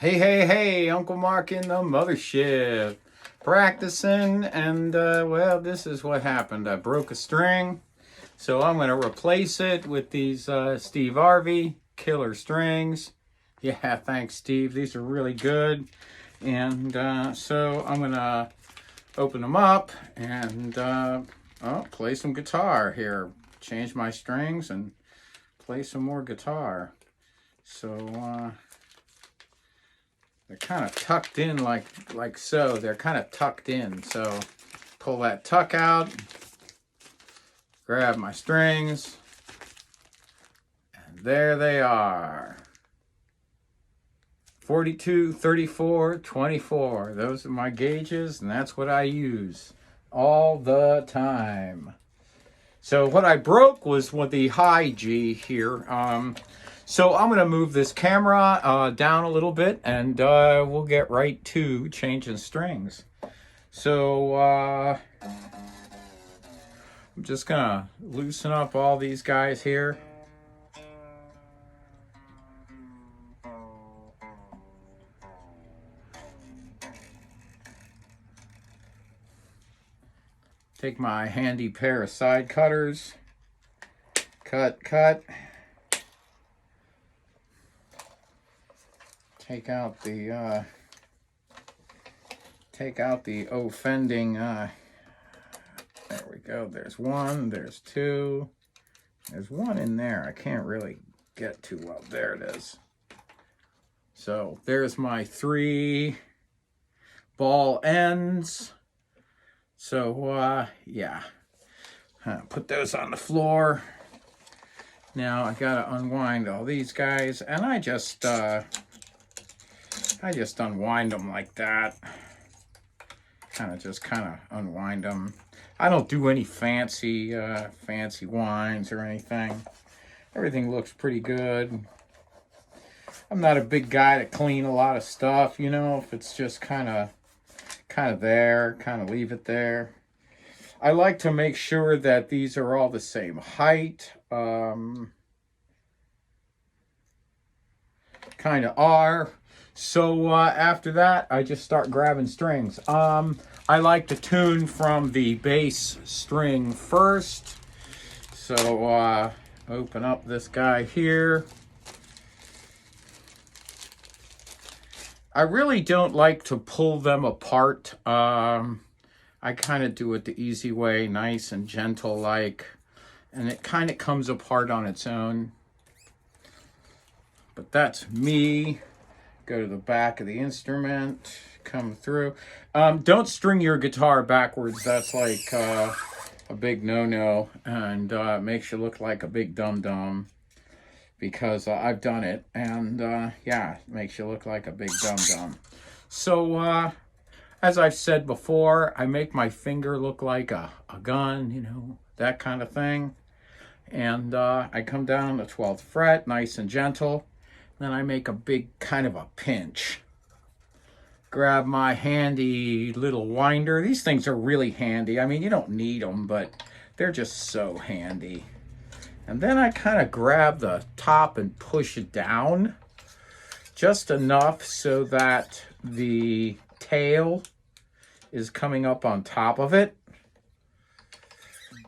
Hey, Uncle Mark in the mothership. Practicing, and well, this is what happened. I broke a string, so I'm going to replace it with these Steve Arvey killer strings. Yeah, thanks, Steve. These are really good. And so I'm going to open them up and play some guitar here. Change my strings and play some more guitar. So, they're kind of tucked in like so. They're kind of tucked in. So pull that tuck out, grab my strings, and there they are. 42, 34, 24. Those are my gauges, and that's what I use all the time. So what I broke was with the high G here. So I'm going to move this camera down a little bit, and we'll get right to changing strings. So I'm just going to loosen up all these guys here. Take my handy pair of side cutters. Cut. Take out the offending, there we go, there's one, there's two, there's one in there I can't really get to well, there it is. So there's my 3 ball ends. So yeah, put those on the floor. Now I gotta unwind all these guys, and I just unwind them like that. Kind of unwind them. I don't do any fancy winds or anything. Everything looks pretty good. I'm not a big guy to clean a lot of stuff, you know, if it's just kind of there, kind of leave it there. I like to make sure that these are all the same height. Kind of are. So after that, I just start grabbing strings. I like to tune from the bass string first. So open up this guy here. I really don't like to pull them apart. I kind of do it the easy way, nice and gentle like, and it kind of comes apart on its own. But that's me. Go to the back of the instrument, come through. Don't string your guitar backwards. That's like a big no-no, and makes you look like a big dum-dum, because I've done it, and yeah, it makes you look like a big dum-dum. So as I've said before, I make my finger look like a gun, you know, that kind of thing. And I come down the 12th fret, nice and gentle. Then I make a big kind of a pinch. Grab my handy little winder. These things are really handy. I mean, you don't need them, but they're just so handy. And then I kind of grab the top and push it down just enough so that the tail is coming up on top of it.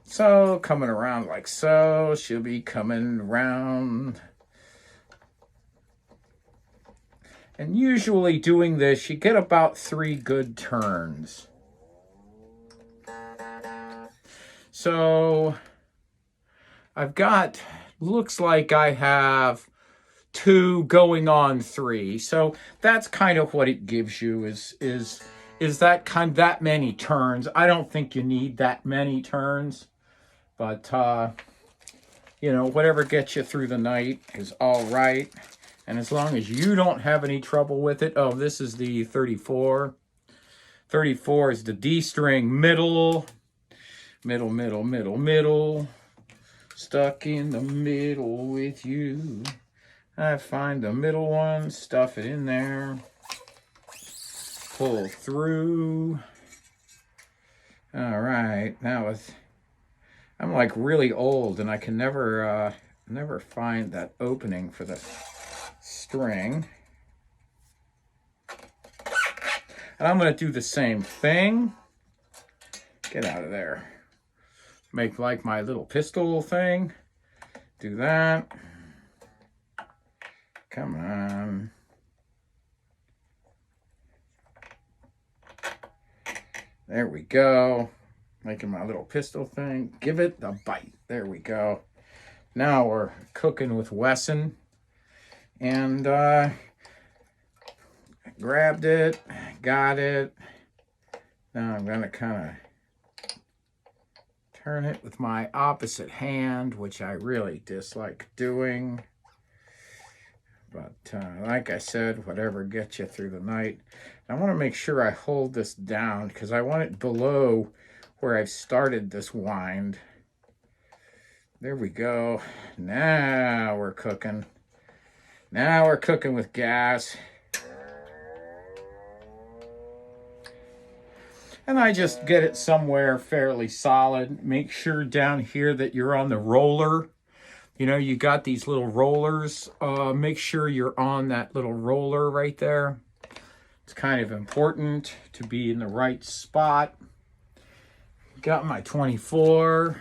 So coming around like so, she'll be coming around. And usually doing this, you get about 3 good turns. So I've got, looks like I have 2 going on 3. So that's kind of what it gives you is that many turns. I don't think you need that many turns, but you know, whatever gets you through the night is all right. And as long as you don't have any trouble with it. Oh, this is the 34. 34 is the D string middle. Stuck in the middle with you. I find the middle one, stuff it in there. Pull through. All right, now I'm like really old, and I can never find that opening for the string. And I'm going to do the same thing. Get out of there. Make like my little pistol thing. Do that. Come on. There we go. Making my little pistol thing. Give it a bite. There we go. Now we're cooking with Wesson. And grabbed it. Got it. Now I'm going to kind of turn it with my opposite hand, which I really dislike doing. But like I said, whatever gets you through the night. I want to make sure I hold this down because I want it below where I've started this wind. There we go. Now we're cooking. Now we're cooking with gas. And I just get it somewhere fairly solid. Make sure down here that you're on the roller. You know, you got these little rollers. Make sure you're on that little roller right there. It's kind of important to be in the right spot. Got my 24.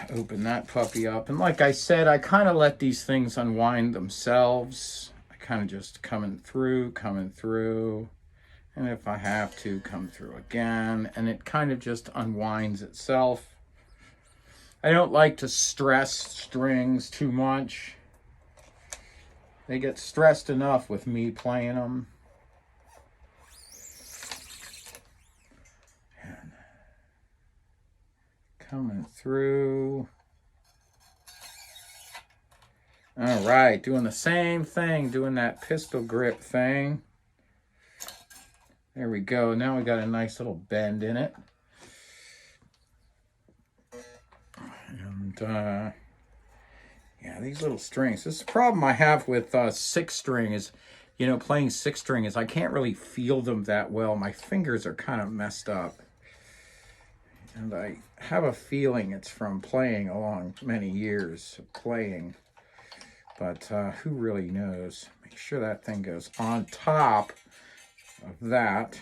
Open that puppy up. And like I said, I kind of let these things unwind themselves. I kind of just coming through. And if I have to, come through again. And it kind of just unwinds itself. I don't like to stress strings too much. They get stressed enough with me playing them. And coming through. All right, doing the same thing, doing that pistol grip thing. There we go. Now we got a nice little bend in it. And yeah, these little strings. This is the problem I have with six string is, you know, playing six string is I can't really feel them that well. My fingers are kind of messed up. And I have a feeling it's from playing along many years of playing. But who really knows? Make sure that thing goes on top of that.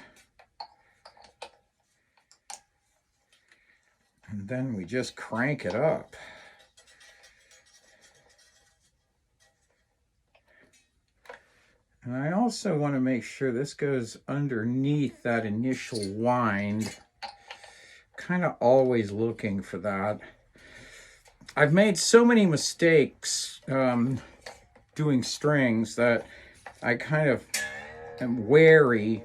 And then we just crank it up. And I also want to make sure this goes underneath that initial wind. Kind of always looking for that. I've made so many mistakes doing strings that I kind of am wary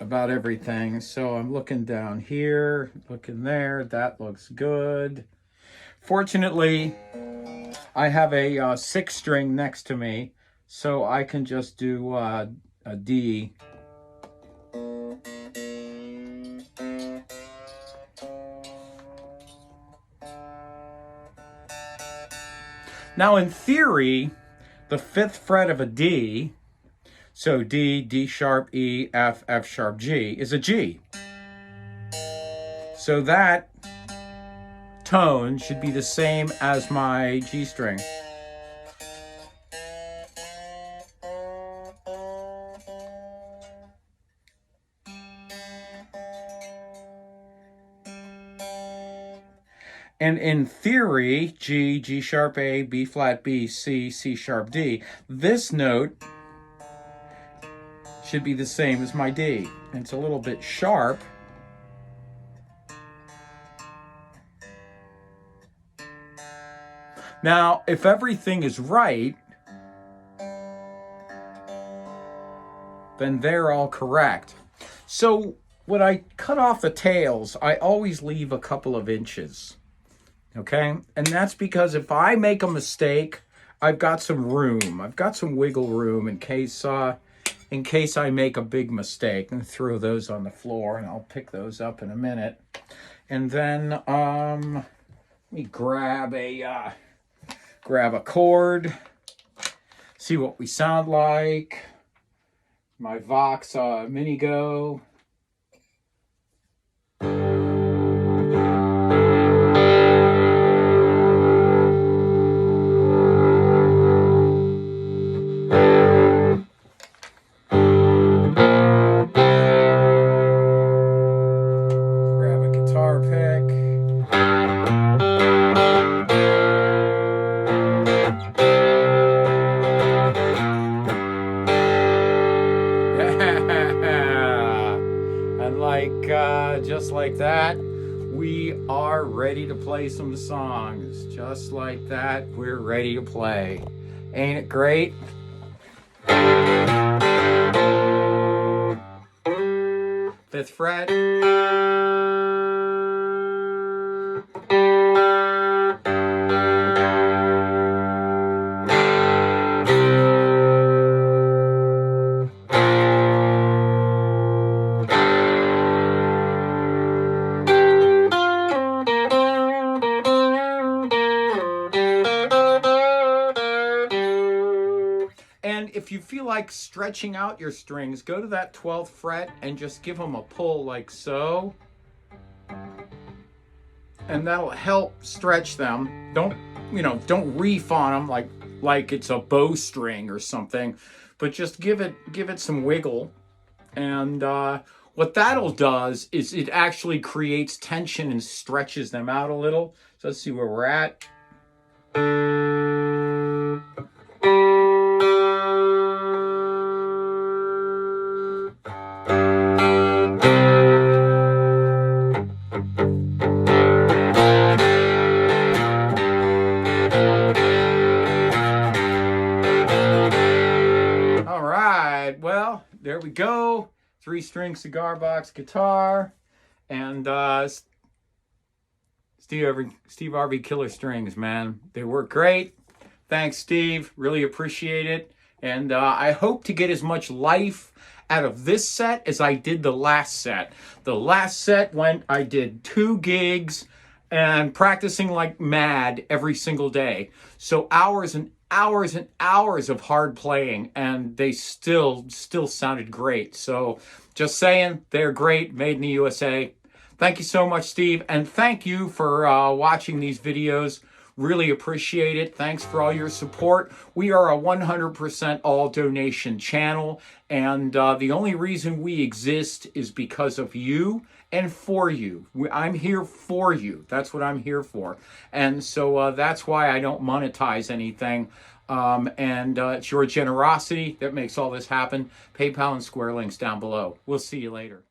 about everything. So I'm looking down here, looking there. That looks good. Fortunately, I have a six string next to me, so I can just do a D. Now, in theory, the fifth fret of a D, so D, D sharp, E, F, F sharp, G, is a G. So that tone should be the same as my G string. And in theory, G, G sharp A, B flat B, C, C sharp D, this note should be the same as my D. And it's a little bit sharp. Now, if everything is right, then they're all correct. So when I cut off the tails, I always leave a couple of inches. Okay? And that's because if I make a mistake, I've got some room. I've got some wiggle room in case I make a big mistake. And throw those on the floor, and I'll pick those up in a minute. And then let me grab a chord, see what we sound like. My Vox Mini Go. just like that, we are ready to play some songs. Just like that, we're ready to play. Ain't it great? Fifth fret. And if you feel like stretching out your strings, go to that 12th fret and just give them a pull like so. And that'll help stretch them. Don't reef on them like it's a bowstring or something, but just give it some wiggle. And what that'll does is it actually creates tension and stretches them out a little. So let's see where we're at. Well, there we go. 3-string cigar box guitar, and Steve Arvey killer strings, man. They work great. Thanks, Steve. Really appreciate it. And I hope to get as much life out of this set as I did the last set. The last set I did 2 gigs and practicing like mad every single day. So hours and hours and hours of hard playing, and they still sounded great. So just saying, they're great, made in the USA. Thank you so much, Steve, and thank you for watching these videos. Really appreciate it. Thanks for all your support. We are a 100% all donation channel, and the only reason we exist is because of you and for you. I'm here for you. That's what I'm here for. And so that's why I don't monetize anything. And it's your generosity that makes all this happen. PayPal and Square links down below. We'll see you later.